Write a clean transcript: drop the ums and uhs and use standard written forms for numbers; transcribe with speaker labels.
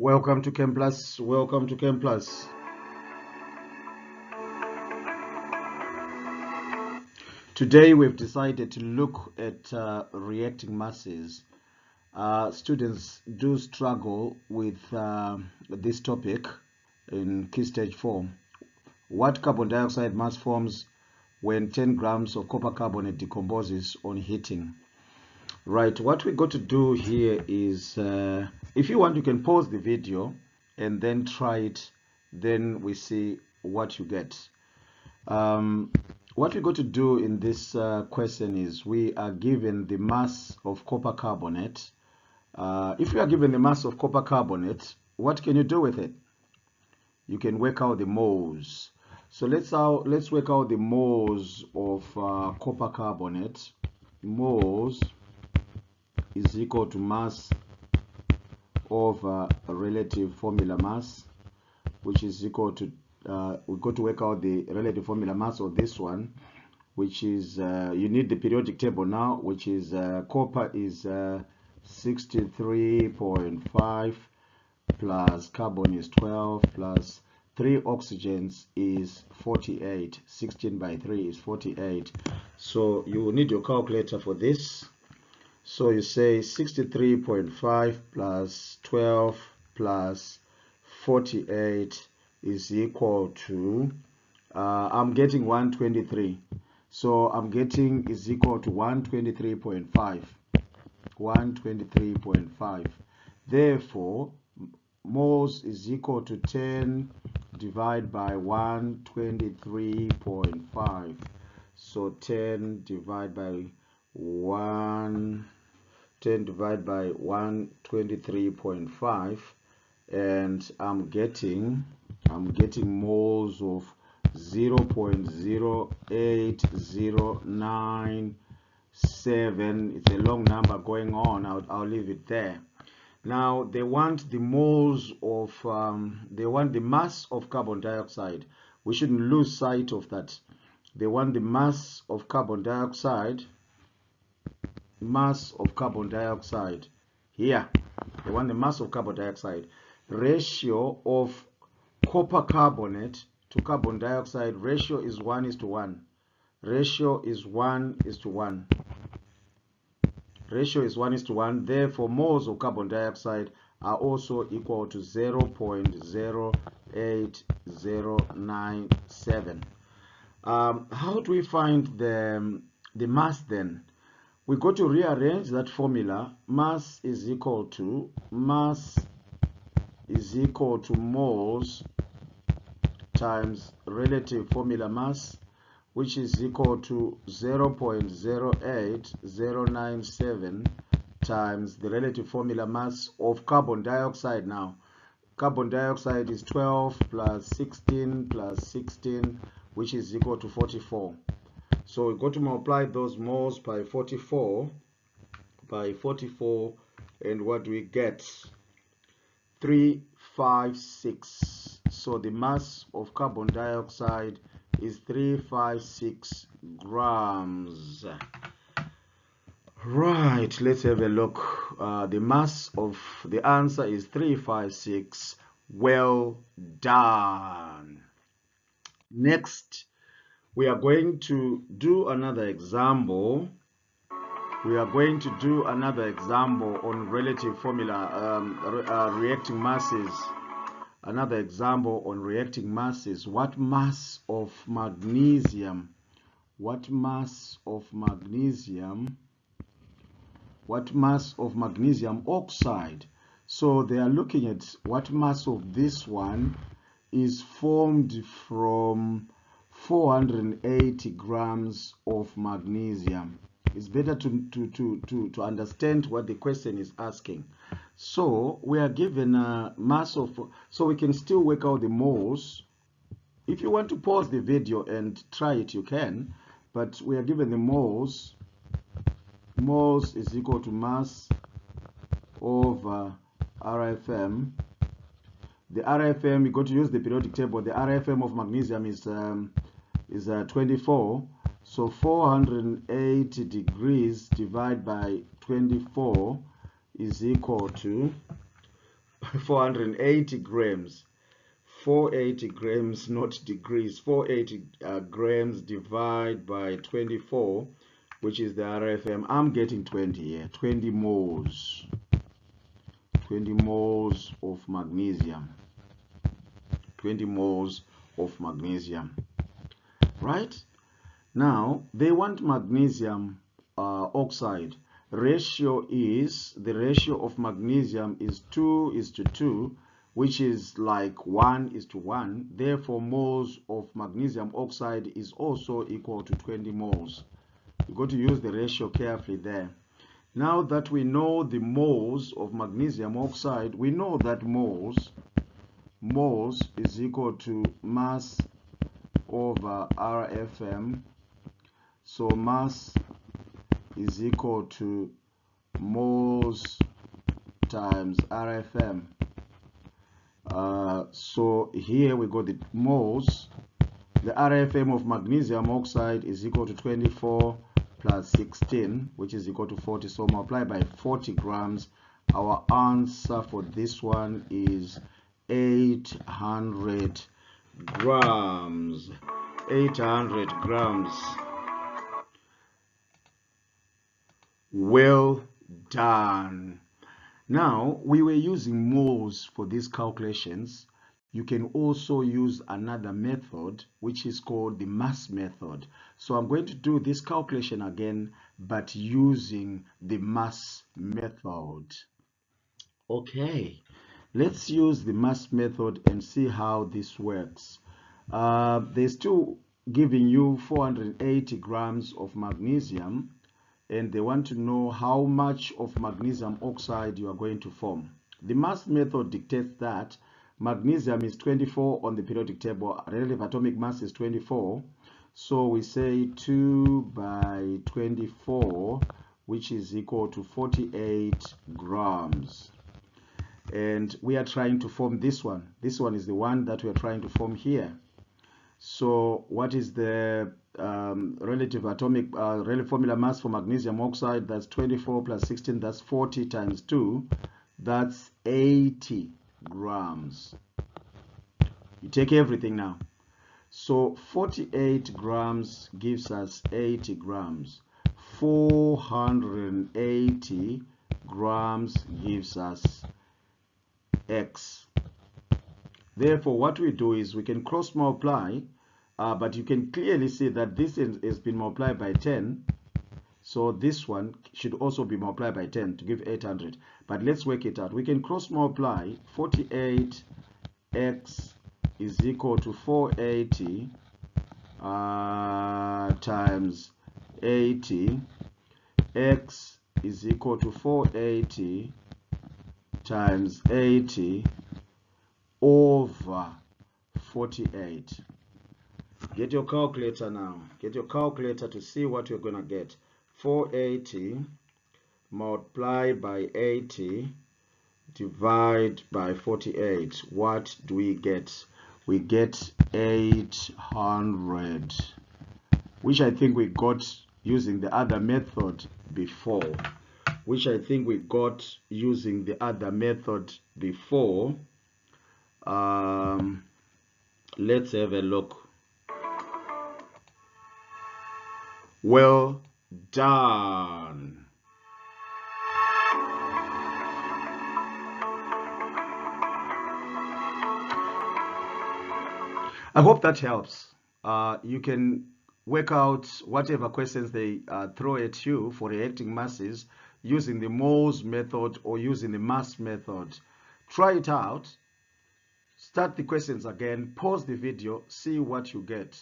Speaker 1: Welcome to Chem Plus. Welcome to Chem Plus. Today we've decided to look at reacting masses. Students do struggle with this topic in key stage 4. What carbon dioxide mass forms when 10 grams of copper carbonate decomposes on heating? Right, what we got to do here is, if you want, you can pause the video and then try it, then we see what you get. What we got to do in this question is, we are given the mass of copper carbonate. If you are given the mass of copper carbonate, what can you do with it? You can work out the moles. So let's work out the moles of copper carbonate. Moles is equal to mass over relative formula mass, which is equal to, we got to work out the relative formula mass of this one, which is, you need the periodic table now, which is copper is 63.5 plus carbon is 12 plus 3 oxygens is 48. 16 by 3 is 48. So you will need your calculator for this. So you say 63.5 plus 12 plus 48 is equal to, I'm getting 123. So I'm getting is equal to 123.5. 123.5. Therefore, moles is equal to 10 divided by 123.5. So 10 divided by 123.5, and I'm getting moles of 0.08097. It's a long number going on. I'll leave it there. Now they want the moles of they want the mass of carbon dioxide. We shouldn't lose sight of that. They want the mass of carbon dioxide. Mass of carbon dioxide here. They want the mass of carbon dioxide. Ratio of copper carbonate to carbon dioxide ratio is 1:1. Ratio is 1:1. Ratio is 1:1. Therefore, moles of carbon dioxide are also equal to 0.08097. How do we find the mass then? We got to rearrange that formula. Mass is equal to moles times relative formula mass, which is equal to 0.08097 times the relative formula mass of carbon dioxide. Now carbon dioxide is 12 plus 16 plus 16, which is equal to 44. So we got to multiply those moles by 44, and what do we get? 356. So the mass of carbon dioxide is 356 grams. Right, let's have a look. The answer is 356. Well done. Next, we are going to do another example. We are going to do another example on relative formula, reacting masses. Another example on reacting masses. What mass of magnesium? What mass of magnesium? What mass of magnesium oxide? So they are looking at what mass of this one is formed from 480 grams of magnesium. It's better to understand what the question is asking. So we are given a mass of, so we can still work out the moles. If you want to pause the video and try it, you can, but we are given the moles. Moles is equal to mass over RFM. The RFM, we got to use the periodic table. The RFM of magnesium is 24. So 480 degrees divided by 24 is equal to 480 grams. 480 grams, not degrees. 480 grams divided by 24, which is the RFM. I'm getting 20 here. 20 moles. 20 moles of magnesium. 20 moles of magnesium. Right? Now, they want magnesium oxide. The ratio of magnesium is 2:2, which is like 1:1. Therefore, moles of magnesium oxide is also equal to 20 moles. You've got to use the ratio carefully there. Now that we know the moles of magnesium oxide, we know that moles is equal to mass over RFM. So mass is equal to moles times RFM. So here we got the moles. The RFM of magnesium oxide is equal to 24 plus 16, which is equal to 40. So multiply by 40 grams. Our answer for this one is 800 grams. 800 grams. Well done. Now, we were using moles for these calculations. You can also use another method, which is called the mass method. So I'm going to do this calculation again, but using the mass method. Okay, let's use the mass method and see how this works. They're still giving you 480 grams of magnesium, and they want to know how much of magnesium oxide you are going to form. The mass method dictates that magnesium is 24 on the periodic table, relative atomic mass is 24. So we say 2 by 24, which is equal to 48 grams. And we are trying to form this one. This one is the one that we are trying to form here. So what is the relative formula mass for magnesium oxide? That's 24 plus 16, that's 40 times 2, that's 80 grams. You take everything now. So 48 grams gives us 80 grams. 480 grams gives us X. Therefore, what we do is we can cross multiply, but you can clearly see that this has been multiplied by 10. So this one should also be multiplied by 10 to give 800. But let's work it out. We can cross multiply. 48x is equal to 480 times 80. X is equal to 480 times 80 over 48. Get your calculator now. Get your calculator to see what you're going to get. 480 multiplied by 80 divide by 48. What do we get? We get 800, which I think we got using the other method before. Let's have a look. Well done. I hope that helps. You can work out whatever questions they throw at you for reacting masses using the moles method or using the mass method. Try it out. Start the questions again, pause the video, see what you get.